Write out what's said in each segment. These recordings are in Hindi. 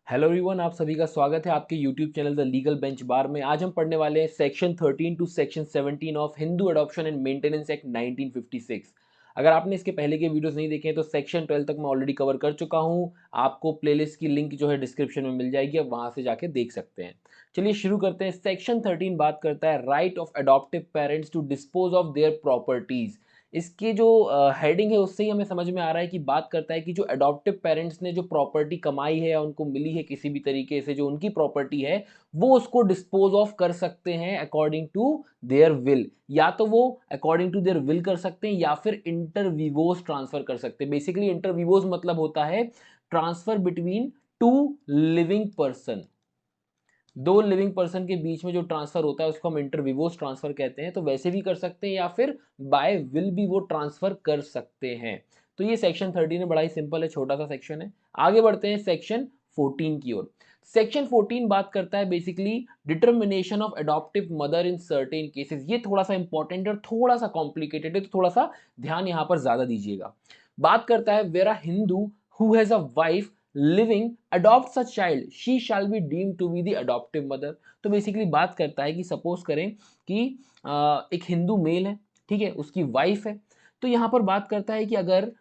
हेलो एवरीवन, आप सभी का स्वागत है आपके YouTube channel the legal bench bar में। आज हम पढ़ने वाले हैं section 13 to section 17 of Hindu adoption and maintenance act 1956। अगर आपने इसके पहले के वीडियोस नहीं देखे हैं तो सेक्शन 12 तक मैं ऑलरेडी कवर कर चुका हूं। आपको प्लेलिस्ट की लिंक जो है डिस्क्रिप्शन में मिल जाएगी, आप वहां से जाके देख सकते हैं। चलिए शुरू करते हैं। सेक्शन 13 बात करता है right of adoptive parents to dispose of their properties. इसके जो हेडिंग है उससे ही हमें समझ में आ रहा है कि बात करता है कि जो अडॉप्टिव पेरेंट्स ने जो प्रॉपर्टी कमाई है या उनको मिली है किसी भी तरीके से, जो उनकी प्रॉपर्टी है, वो उसको डिस्पोज ऑफ कर सकते हैं अकॉर्डिंग टू देयर विल। या तो वो अकॉर्डिंग टू देयर विल कर सकते हैं या फिर इंटर विवोस ट्रांसफर कर सकते हैं। बेसिकली इंटर विवोस मतलब होता है transfer between two living person. दो लिविंग पर्सन के बीच में जो ट्रांसफर होता है उसको हम इंटरविवोस ट्रांसफर कहते हैं। तो वैसे भी कर सकते हैं या फिर बाय विल भी वो ट्रांसफर कर सकते हैं। तो ये सेक्शन 13 है, बड़ा ही सिंपल है, छोटा सा सेक्शन है। आगे बढ़ते हैं सेक्शन 14 की ओर। सेक्शन 14 बात करता है basically determination of adoptive mother in certain cases. ये थोड़ा सा इंपॉर्टेंट और थोड़ा सा कॉम्प्लिकेटेड है, तो थोड़ा सा ध्यान यहां पर ज्यादा दीजिएगा। बात करता है where a Hindu who has a wife living adopts a child, she shall be deemed to be the adoptive mother। तो बेसिकली बात करता है कि सपोज करें कि एक हिंदू मेल है, ठीक है, उसकी वाइफ है। तो यहां पर बात करता है कि अगर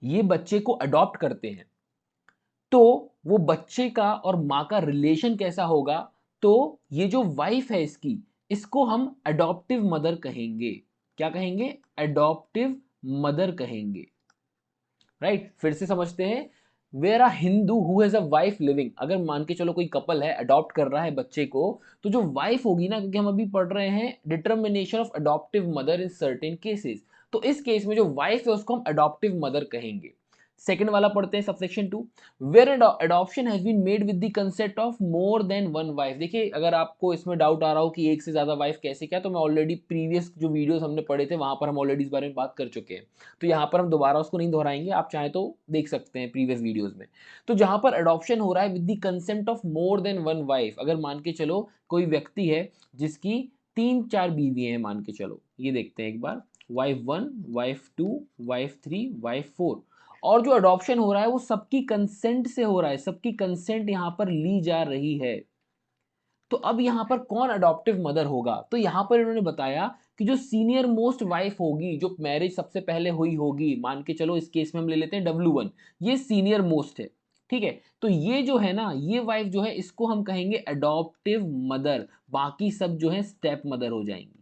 ये बच्चे को अडॉप्ट करते हैं तो वो बच्चे का और माँ का रिलेशन कैसा होगा। तो ये जो वाइफ है इसकी, इसको हम अडॉप्टिव मदर कहेंगे। क्या कहेंगे? अडॉप्टिव मदर कहेंगे। राइट, फिर से समझते हैं। Where a Hindu who has a wife living, अगर मान के चलो कोई कपल है अडॉप्ट कर रहा है बच्चे को, तो जो वाइफ होगी ना, क्योंकि हम अभी पढ़ रहे हैं determination of adoptive mother in certain cases, तो इस केस में जो वाइफ है उसको हम अडॉप्टिव मदर कहेंगे। सेकंड वाला पढ़ते हैं, subsection 2। Where adoption has been made with the consent of more than one wife. देखिए, अगर आपको इसमें डाउट आ रहा हो कि एक से ज्यादा वाइफ कैसे, क्या, तो मैं ऑलरेडी प्रीवियस जो वीडियोस हमने पढ़े थे वहां पर हम ऑलरेडी इस बारे में बात कर चुके हैं। तो यहाँ पर हम दोबारा उसको नहीं दोहराएंगे, आप चाहें तो देख सकते हैं प्रीवियस वीडियोस में। तो जहां पर अडॉप्शन हो रहा है with the consent of more than one wife, अगर मान के चलो कोई व्यक्ति है जिसकी 3-4 बीवी हैं, मान के चलो, ये देखते हैं एक बार, वाइफ 1, वाइफ 2, वाइफ 3, वाइफ 4, और जो अडॉप्शन हो रहा है वो सबकी कंसेंट से हो रहा है, सबकी कंसेंट यहां पर ली जा रही है। तो अब यहां पर कौन अडॉप्टिव मदर होगा? तो यहां पर इन्होंने बताया कि जो सीनियर मोस्ट वाइफ होगी, जो मैरिज सबसे पहले हुई होगी, मान के चलो इस केस में हम ले लेते हैं W1, ये सीनियर मोस्ट है, ठीक है। तो ये जो है ना, ये वाइफ जो है, इसको हम कहेंगे अडॉप्टिव मदर। बाकी सब जो है स्टेप मदर हो जाएंगी।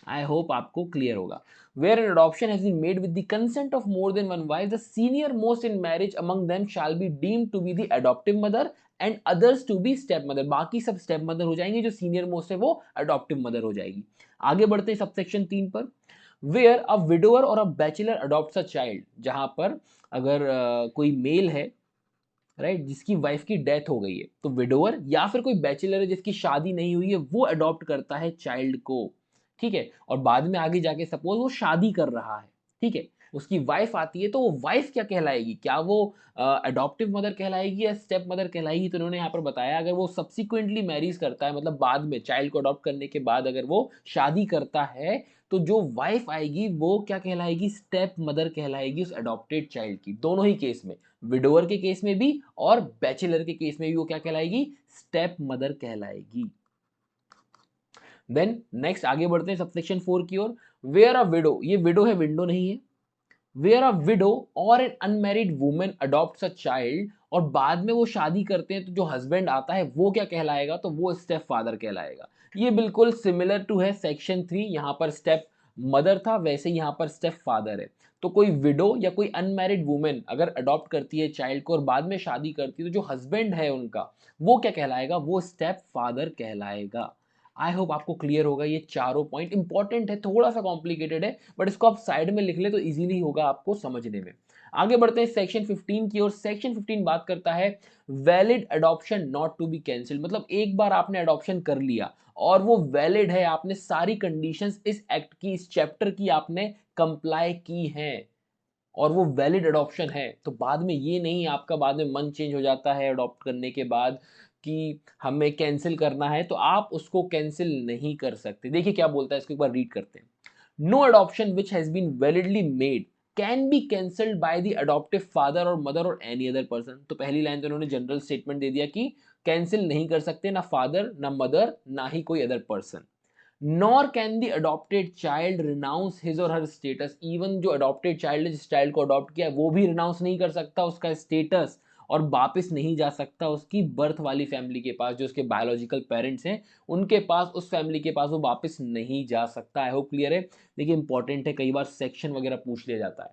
आई होप आपको क्लियर होगा। Where an adoption has been made with the consent of more than one wife, the senior most in marriage among them shall be deemed to be the adoptive mother and others to be step mother. बाकी सब स्टेप मदर हो जाएंगे, जो सीनियर मोस्ट है वो अडॉप्टिव मदर हो जाएगी। आगे बढ़ते हैं सबसेक्शन 3 पर। वेयर अ विडोअर और a bachelor adopts a child, जहां पर अगर कोई मेल है, राइट, जिसकी वाइफ की डेथ हो गई है, तो विडोअर या फिर कोई बैचलर है जिसकी शादी नहीं हुई है, वो अडॉप्ट करता है चाइल्ड को, ठीक है। और बाद में आगे जाके सपोज वो शादी कर रहा है, ठीक है, उसकी वाइफ आती है, तो वो वाइफ क्या कहलाएगी? क्या वो अडॉप्टिव मदर कहलाएगी या स्टेप मदर कहलाएगी? तो उन्होंने यहाँ पर बताया, अगर वो सब्सिक्वेंटली मैरिज करता है, मतलब बाद में चाइल्ड को अडॉप्ट करने के बाद अगर वो शादी करता है, तो जो वाइफ आएगी वो क्या कहलाएगी? स्टेप मदर कहलाएगी उस अडॉप्टेड चाइल्ड की। दोनों ही केस में, विडोअर के केस में भी और बैचलर के केस में भी, वो क्या कहलाएगी? स्टेप मदर कहलाएगी। देन नेक्स्ट आगे बढ़ते हैं सबसेक्शन 4 की ओर। वेयर अ विडो, ये विडो है, विंडो नहीं है। वेयर अ विडो और an unmarried women adopts a child, और बाद में वो शादी करते हैं, तो जो हस्बैंड आता है वो क्या कहलाएगा? तो वो स्टेप फादर कहलाएगा। ये बिल्कुल सिमिलर टू है सेक्शन 3, यहां पर स्टेप मदर था, वैसे यहां पर स्टेप फादर है। तो कोई विडो या कोई अनमैरिड वुमेन अगर अडॉप्ट करती है चाइल्ड को और बाद में शादी करती है, तो जो हस्बैंड है उनका, वो क्या कहलाएगा? वो स्टेप फादर कहलाएगा। आई होप आपको क्लियर होगा। ये चारों पॉइंट इंपॉर्टेंट है, थोड़ा सा कॉम्प्लिकेटेड है, बट इसको आप साइड में लिख ले तो इजीली होगा आपको समझने में। आगे बढ़ते हैं सेक्शन 15 की ओर। सेक्शन 15 बात करता है valid adoption not to be cancelled, मतलब एक बार आपने अडॉप्शन कर लिया और वो वैलिड है, आपने सारी कंडीशंस इस एक्ट की, इस चैप्टर की आपने कंप्लाई की हैं और वो वैलिड अडॉप्शन है, तो बाद में ये नहीं आपका बाद में मन चेंज हो जाता है अडॉप्ट करने के बाद कि हमें कैंसिल करना है, तो आप उसको कैंसिल नहीं कर सकते। देखिए क्या बोलता है, इसको एक बार रीड करते हैं। No adoption which has been validly made can be cancelled by the adoptive father और मदर और एनी अदर पर्सन। तो पहली लाइन तो उन्होंने जनरल स्टेटमेंट दे दिया कि कैंसिल नहीं कर सकते ना फादर ना मदर ना ही कोई other person. Nor can the adopted child renounce his और हर स्टेटस। इवन जो अडॉप्टेड चाइल्ड है, जिस चाइल्ड को अडॉप्ट किया है, वो भी रिनाउंस नहीं कर सकता उसका स्टेटस और वापस नहीं जा सकता उसकी बर्थ वाली फैमिली के पास, जो उसके बायोलॉजिकल पेरेंट्स हैं उनके पास, उस फैमिली के पास वो वापस नहीं जा सकता। आई होप क्लियर है। देखिए इंपॉर्टेंट है, कई बार सेक्शन वगैरह पूछ लिया जाता है।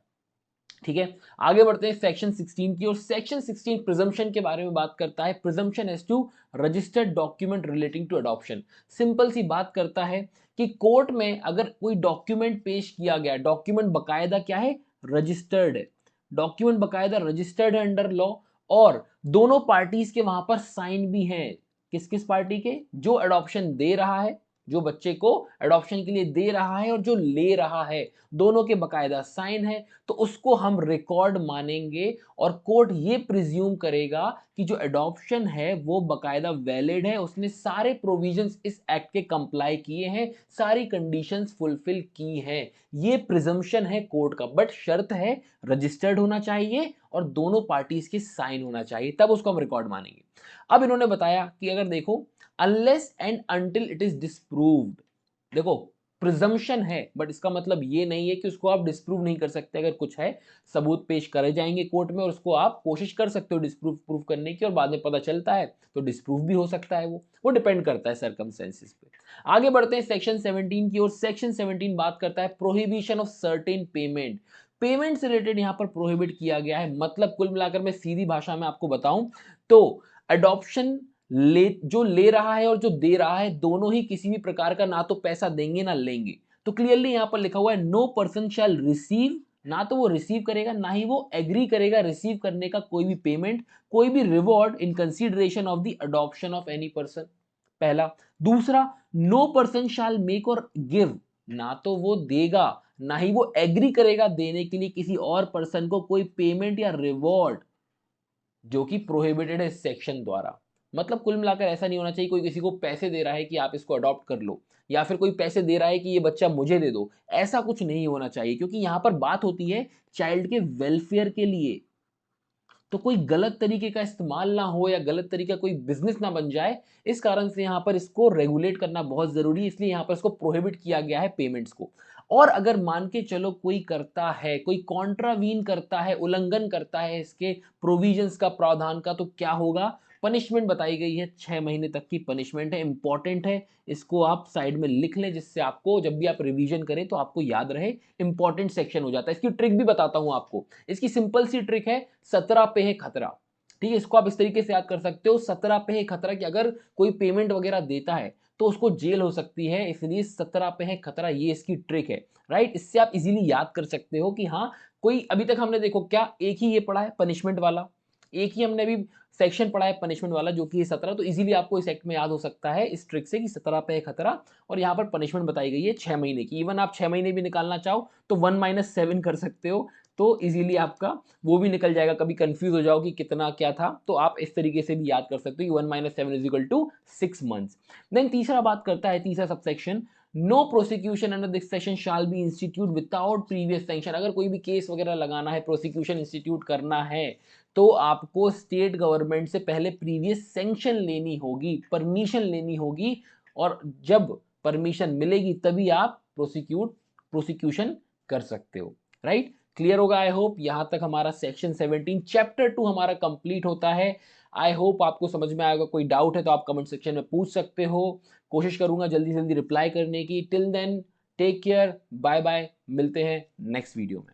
ठीक है, आगे बढ़ते हैं सेक्शन 16 की ओर। सेक्शन 16 प्रिजम्पशन के बारे में बात करता है। Presumption as to registered document relating to adoption. Simple सी बात करता है कि कोर्ट में अगर कोई डॉक्यूमेंट पेश किया गया, डॉक्यूमेंट बकायदा क्या है, रजिस्टर्ड है, डॉक्यूमेंट बकायदा रजिस्टर्ड है अंडर लॉ, और दोनों पार्टीज के वहां पर साइन भी हैं। किस किस पार्टी के, जो अडॉप्शन दे रहा है, जो बच्चे को अडॉप्शन के लिए दे रहा है, और जो ले रहा है, दोनों के बकायदा साइन है, तो उसको हम रिकॉर्ड मानेंगे और कोर्ट ये प्रिज्यूम करेगा कि जो अडॉप्शन है वो बकायदा वैलिड है, उसने सारे प्रोविजंस इस एक्ट के कंप्लाई किए हैं, सारी कंडीशंस फुलफिल की हैं। ये प्रिजम्पशन है कोर्ट का, बट शर्त है रजिस्टर्ड होना चाहिए और दोनों पार्टीज के साइन होना चाहिए, तब उसको हम रिकॉर्ड मानेंगे। अब इन्होंने बताया कि अगर देखो, unless and until it is disproved. देखो प्रिजम्पशन है, बट इसका मतलब ये नहीं है कि उसको आप डिस्प्रूव नहीं कर सकते। अगर कुछ है, सबूत पेश करे जाएंगे कोर्ट में और उसको आप कोशिश कर सकते हो डिस्प्रूव प्रूव करने की, और बाद में पता चलता है तो डिस्प्रूव भी हो सकता है। वो डिपेंड करता है सर्कमस्टेंसेस पे। आगे बढ़ते हैं सेक्शन 17 की ओर। सेक्शन 17 बात करता है prohibition of certain payment. Payment से रिलेटेड यहां पर प्रोहिबिट किया गया है। मतलब कुल मिलाकर मैं सीधी भाषा में आपको बताऊं तो अडॉप्शन जो ले रहा है और जो दे रहा है, दोनों ही किसी भी प्रकार का ना तो पैसा देंगे ना लेंगे। तो क्लियरली यहां पर लिखा हुआ है नो पर्सन शैल रिसीव, ना तो वो रिसीव करेगा ना ही वो एग्री करेगा रिसीव करने का कोई भी पेमेंट, कोई भी reward in consideration of the adoption of any person, पहला। दूसरा, नो पर्सन शैल मेक और गिव, ना तो वो देगा ना ही वो एग्री करेगा देने के लिए किसी और पर्सन को कोई पेमेंट या रिवॉर्ड जो कि प्रोहिबिटेड है इस सेक्शन द्वारा। मतलब कुल मिलाकर ऐसा नहीं होना चाहिए कोई किसी को पैसे दे रहा है कि आप इसको अडॉप्ट कर लो, या फिर कोई पैसे दे रहा है कि ये बच्चा मुझे दे दो, ऐसा कुछ नहीं होना चाहिए, क्योंकि यहां पर बात होती है चाइल्ड के वेलफेयर के लिए। तो कोई गलत तरीके का इस्तेमाल ना हो या गलत तरीका कोई बिजनेस ना बन जाए, इस कारण से यहां पर इसको रेगुलेट करना बहुत जरूरी है, इसलिए यहां पर इसको प्रोहिबिट किया गया है पेमेंट्स को। और अगर मान के चलो कोई करता है, कोई कॉन्ट्रावीन करता है, उल्लंघन करता है इसके प्रोविजंस का, प्रावधान का, तो क्या होगा, पनिशमेंट बताई गई है, 6 महीने तक की पनिशमेंट है। इंपॉर्टेंट है, इसको आप साइड में लिख लें, जिससे आपको जब भी आप रिवीजन करें तो आपको याद रहे, इंपॉर्टेंट सेक्शन हो जाता है। इसकी ट्रिक भी बताता हूं आपको। इसकी सिंपल सी ट्रिक है, 17 पे है खतरा। ठीक है, इसको आप इस तरीके से याद कर सकते हो, 17 पे है खतरा, कि अगर कोई पेमेंट वगैरह देता है तो उसको जेल हो सकती है, इसलिए 17 पे है खतरा, ये इसकी ट्रिक है। राइट, इससे आप इजीली याद कर सकते हो कि हाँ, कोई अभी तक हमने देखो क्या एक ही ये पढ़ा है पनिशमेंट वाला, एक ही हमने अभी सेक्शन पढ़ा है पनिशमेंट वाला जो कि ये 17, तो इजीली आपको इस एक्ट में याद हो सकता है इस ट्रिक से कि 17 पे है खतरा, और यहाँ पर पनिशमेंट बताई गई है 6 महीने की। इवन आप 6 महीने भी निकालना चाहो तो 1 - 7 कर सकते हो, तो इजीली आपका वो भी निकल जाएगा। कभी कंफ्यूज हो जाओ कि कितना क्या था, तो आप इस तरीके से भी याद कर सकते हो कि 1 - 7 = 6 months। देन तीसरा बात करता है, तीसरा subsection, no prosecution under this section shall be institute without previous sanction. अगर कोई भी केस वगैरह लगाना है, प्रोसिक्यूशन इंस्टीट्यूट करना है, तो आपको स्टेट गवर्नमेंट से पहले प्रीवियस सैंक्शन लेनी होगी, परमिशन लेनी होगी, और जब परमिशन मिलेगी तभी आप प्रोसिक्यूशन कर सकते हो। राइट, क्लियर होगा आई होप। यहां तक हमारा सेक्शन 17 चैप्टर 2 हमारा कंप्लीट होता है। आई होप आपको समझ में आएगा। कोई डाउट है तो आप कमेंट सेक्शन में पूछ सकते हो, कोशिश करूंगा जल्दी जल्दी रिप्लाई करने की। Till then take care, bye bye, मिलते हैं नेक्स्ट वीडियो में।